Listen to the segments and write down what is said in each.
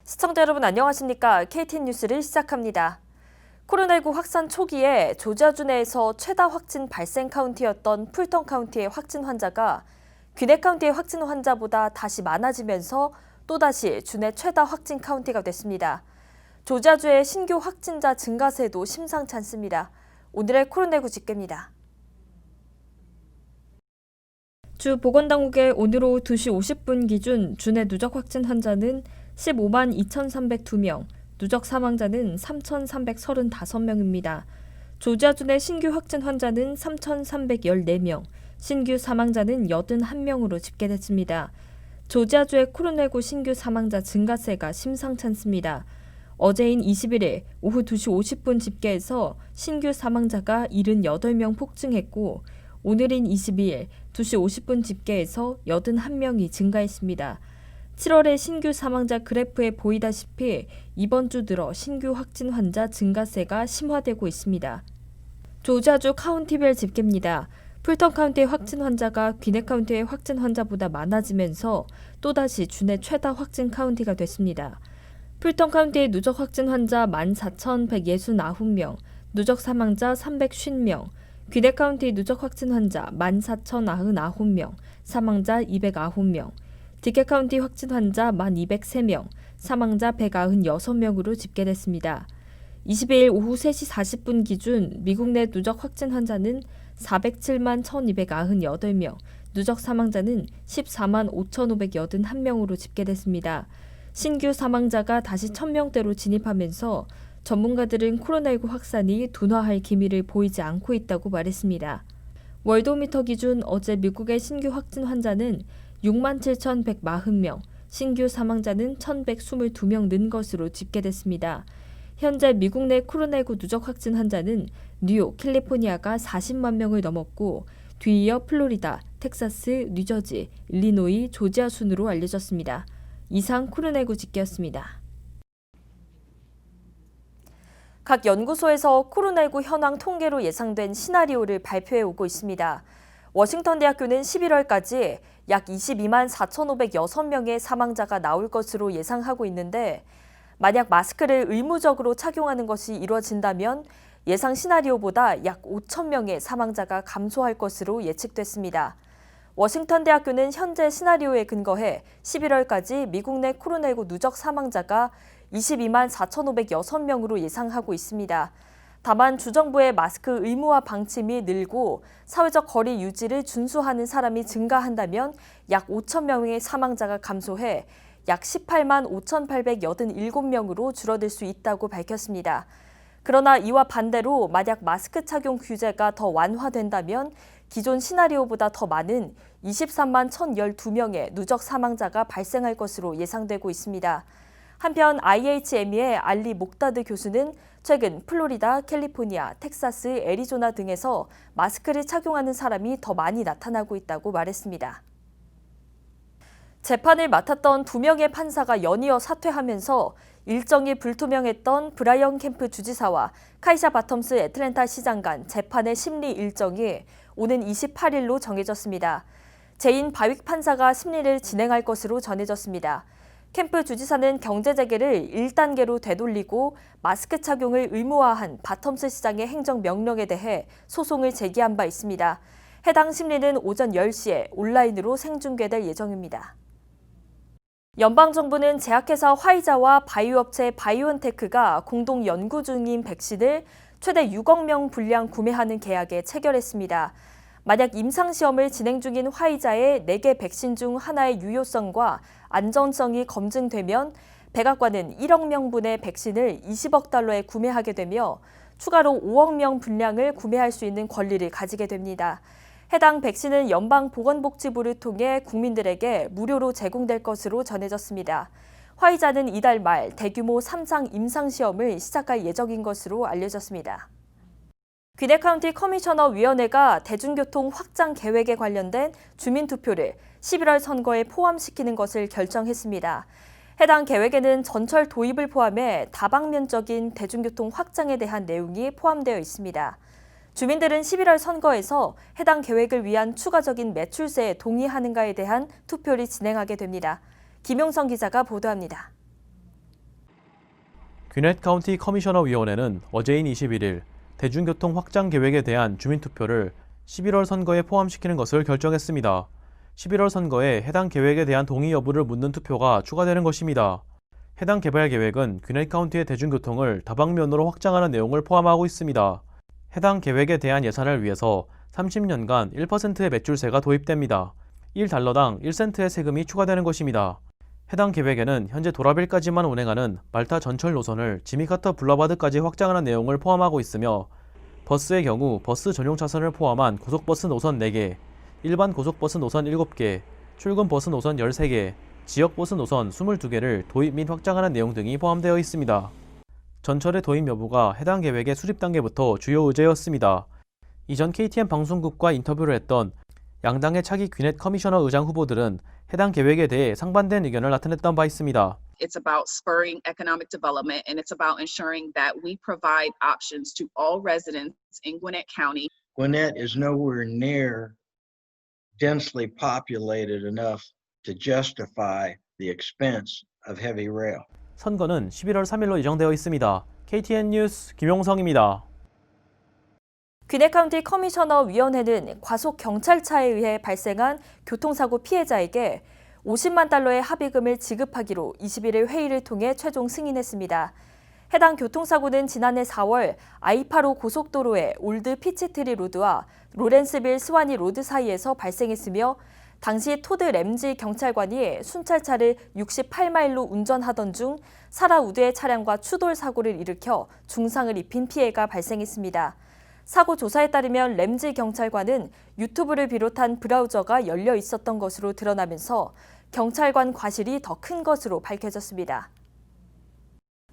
시청자 여러분 안녕하십니까? KTN 뉴스를 시작합니다. 코로나19 확산 초기에 조지아주 내에서 최다 확진 발생 카운티였던 풀턴 카운티의 확진 환자가 귀넷 카운티의 확진 환자보다 다시 많아지면서 또다시 주내 최다 확진 카운티가 됐습니다. 조지아주의 신규 확진자 증가세도 심상치 않습니다. 오늘의 코로나19 집계입니다. 주 보건당국의 오늘 오후 2시 50분 기준 주내 누적 확진 환자는 15만 2,302명, 누적 사망자는 3,335명입니다. 조지아주 내 신규 확진 환자는 3,314명, 신규 사망자는 81명으로 집계됐습니다. 조지아주의 코로나19 신규 사망자 증가세가 심상치 않습니다. 어제인 21일 오후 2시 50분 집계에서 신규 사망자가 78명 폭증했고 오늘인 22일 2시 50분 집계에서 81명이 증가했습니다. 7월의 신규 사망자 그래프에 보이다시피 이번 주 들어 신규 확진 환자 증가세가 심화되고 있습니다. 조지아주 카운티별 집계입니다. 풀턴 카운티의 확진 환자가 귀넷 카운티의 확진 환자보다 많아지면서 또다시 주내 최다 확진 카운티가 됐습니다. 풀턴 카운티의 누적 확진 환자 14,169명, 누적 사망자 350명, 귀넷 카운티 누적 확진 환자 14,099명, 사망자 209명, 디켓 카운티 확진 환자 1,203명, 사망자 196명으로 집계됐습니다. 22일 오후 3시 40분 기준 미국 내 누적 확진 환자는 407만 1,298명, 누적 사망자는 14만 5,581명으로 집계됐습니다. 신규 사망자가 다시 1,000명대로 진입하면서 전문가들은 코로나19 확산이 둔화할 기미를 보이지 않고 있다고 말했습니다. 월도미터 기준 어제 미국의 신규 확진 환자는 67,140명, 신규 사망자는 1,122명 는 것으로 집계됐습니다. 현재 미국 내 코로나19 누적 확진 환자는 뉴욕, 캘리포니아가 40만 명을 넘었고 뒤이어 플로리다, 텍사스, 뉴저지, 일리노이, 조지아 순으로 알려졌습니다. 이상 코로나19 집계였습니다. 각 연구소에서 코로나19 현황 통계로 예상된 시나리오를 발표해 오고 있습니다. 워싱턴 대학교는 11월까지 약 22만 4,506명의 사망자가 나올 것으로 예상하고 있는데 만약 마스크를 의무적으로 착용하는 것이 이루어진다면 예상 시나리오보다 약 5,000명의 사망자가 감소할 것으로 예측됐습니다. 워싱턴 대학교는 현재 시나리오에 근거해 11월까지 미국 내 코로나19 누적 사망자가 22만 4,506명으로 예상하고 있습니다. 다만 주정부의 마스크 의무화 방침이 늘고 사회적 거리 유지를 준수하는 사람이 증가한다면 약 5,000명의 사망자가 감소해 약 18만 5,887명으로 줄어들 수 있다고 밝혔습니다. 그러나 이와 반대로 만약 마스크 착용 규제가 더 완화된다면 기존 시나리오보다 더 많은 23만 1,012명의 누적 사망자가 발생할 것으로 예상되고 있습니다. 한편 IHME의 알리 목다드 교수는 최근 플로리다, 캘리포니아, 텍사스, 애리조나 등에서 마스크를 착용하는 사람이 더 많이 나타나고 있다고 말했습니다. 재판을 맡았던 2명의 판사가 연이어 사퇴하면서 일정이 불투명했던 브라이언 캠프 주지사와 카이샤 바텀스 애틀랜타 시장 간 재판의 심리 일정이 오는 28일로 정해졌습니다. 제인 바윅 판사가 심리를 진행할 것으로 전해졌습니다. 캠프 주지사는 경제 재개를 1단계로 되돌리고 마스크 착용을 의무화한 바텀스 시장의 행정명령에 대해 소송을 제기한 바 있습니다. 해당 심리는 오전 10시에 온라인으로 생중계될 예정입니다. 연방정부는 제약회사 화이자와 바이오업체 바이오엔테크가 공동 연구 중인 백신을 최대 6억 명 분량 구매하는 계약에 체결했습니다. 만약 임상시험을 진행 중인 화이자의 4개 백신 중 하나의 유효성과 안전성이 검증되면 백악관은 1억 명분의 백신을 20억 달러에 구매하게 되며 추가로 5억 명 분량을 구매할 수 있는 권리를 가지게 됩니다. 해당 백신은 연방보건복지부를 통해 국민들에게 무료로 제공될 것으로 전해졌습니다. 화이자는 이달 말 대규모 3상 임상시험을 시작할 예정인 것으로 알려졌습니다. 귀넷 카운티 커미셔너 위원회가 대중교통 확장 계획에 관련된 주민투표를 11월 선거에 포함시키는 것을 결정했습니다. 해당 계획에는 전철 도입을 포함해 다방면적인 대중교통 확장에 대한 내용이 포함되어 있습니다. 주민들은 11월 선거에서 해당 계획을 위한 추가적인 매출세에 동의하는가에 대한 투표를 진행하게 됩니다. 김용성 기자가 보도합니다. 귀넷 카운티 커미셔너 위원회는 어제인 21일 대중교통 확장 계획에 대한 주민투표를 11월 선거에 포함시키는 것을 결정했습니다. 11월 선거에 해당 계획에 대한 동의 여부를 묻는 투표가 추가되는 것입니다. 해당 개발 계획은 귀넷 카운티의 대중교통을 다방면으로 확장하는 내용을 포함하고 있습니다. 해당 계획에 대한 예산을 위해서 30년간 1%의 매출세가 도입됩니다. 1달러당 1센트의 세금이 추가되는 것입니다. 해당 계획에는 현재 도라빌까지만 운행하는 말타 전철 노선을 지미 카터 블러바드까지 확장하는 내용을 포함하고 있으며 버스의 경우 버스 전용 차선을 포함한 고속버스 노선 4개, 일반 고속버스 노선 7개, 출근 버스 노선 13개, 지역버스 노선 22개를 도입 및 확장하는 내용 등이 포함되어 있습니다. 전철의 도입 여부가 해당 계획의 수립 단계부터 주요 의제였습니다. 이전 KTN 방송국과 인터뷰를 했던 양당의 차기 귀넷 커미셔너 의장 후보들은 해당 계획에 대해 상반된 의견을 나타냈던 바 있습니다. It's about spurring economic development, and it's about ensuring that we provide options to all residents in Gwinnett County. Gwinnett is nowhere near densely populated enough to justify the expense of heavy rail. 선거는 11월 3일로 예정되어 있습니다. KTN 뉴스 김용성입니다. 귀넷 카운티 커미셔너 위원회는 과속 경찰차에 의해 발생한 교통사고 피해자에게 50만 달러의 합의금을 지급하기로 21일 회의를 통해 최종 승인했습니다. 해당 교통사고는 지난해 4월 I-8호 고속도로의 올드 피치트리 로드와 로렌스빌 스와니 로드 사이에서 발생했으며 당시 토드 램지 경찰관이 순찰차를 68마일로 운전하던 중 사라 우드의 차량과 추돌 사고를 일으켜 중상을 입힌 피해가 발생했습니다. 사고 조사에 따르면 램지 경찰관은 유튜브를 비롯한 브라우저가 열려 있었던 것으로 드러나면서 경찰관 과실이 더 큰 것으로 밝혀졌습니다.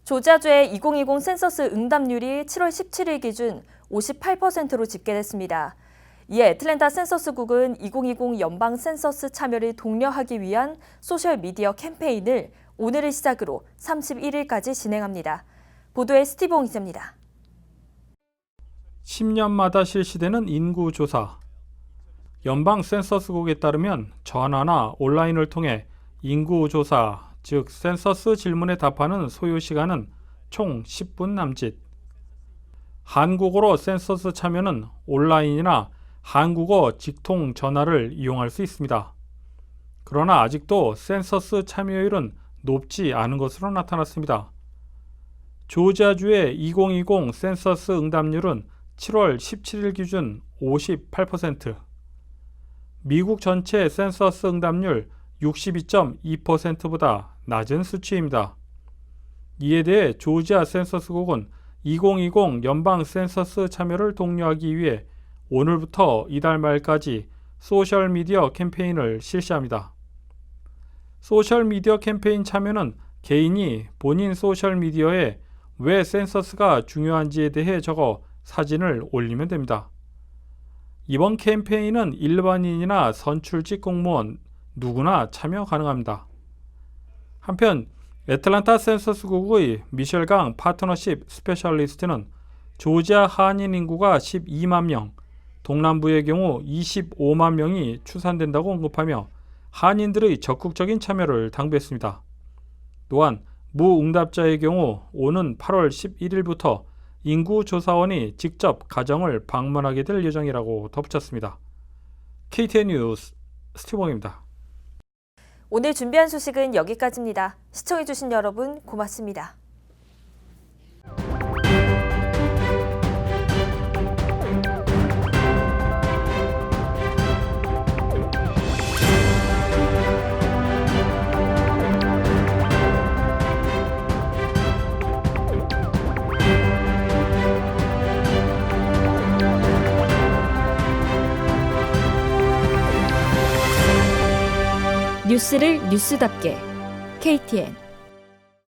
조지아주의 2020 센서스 응답률이 7월 17일 기준 58%로 집계됐습니다. 이에 애틀랜타 센서스국은 2020 연방 센서스 참여를 독려하기 위한 소셜미디어 캠페인을 오늘을 시작으로 31일까지 진행합니다. 보도에 스티브 옹 기자입니다. 10년마다 실시되는 인구조사. 연방 센서스국에 따르면 전화나 온라인을 통해 인구조사, 즉 센서스 질문에 답하는 소요 시간은 총 10분 남짓. 한국어로 센서스 참여는 온라인이나 한국어 직통 전화를 이용할 수 있습니다. 그러나 아직도 센서스 참여율은 높지 않은 것으로 나타났습니다. 조지아주의 2020 센서스 응답률은 7월 17일 기준 58%, 미국 전체 센서스 응답률 62.2%보다 낮은 수치입니다. 이에 대해 조지아 센서스국은 2020 연방 센서스 참여를 독려하기 위해 오늘부터 이달 말까지 소셜미디어 캠페인을 실시합니다. 소셜미디어 캠페인 참여는 개인이 본인 소셜미디어에 왜 센서스가 중요한지에 대해 적어 사진을 올리면 됩니다. 이번 캠페인은 일반인이나 선출직 공무원 누구나 참여 가능합니다. 한편 애틀랜타 센서스국의 미셸 강 파트너십 스페셜리스트는 조지아 한인 인구가 12만 명, 동남부의 경우 25만 명이 추산된다고 언급하며 한인들의 적극적인 참여를 당부했습니다. 또한 무응답자의 경우 오는 8월 11일부터 인구조사원이 직접 가정을 방문하게 될 예정이라고 덧붙였습니다. KTN 뉴스 스티브입니다. 오늘 준비한 소식은 여기까지입니다. 시청해주신 여러분 고맙습니다. 뉴스를 뉴스답게 KTN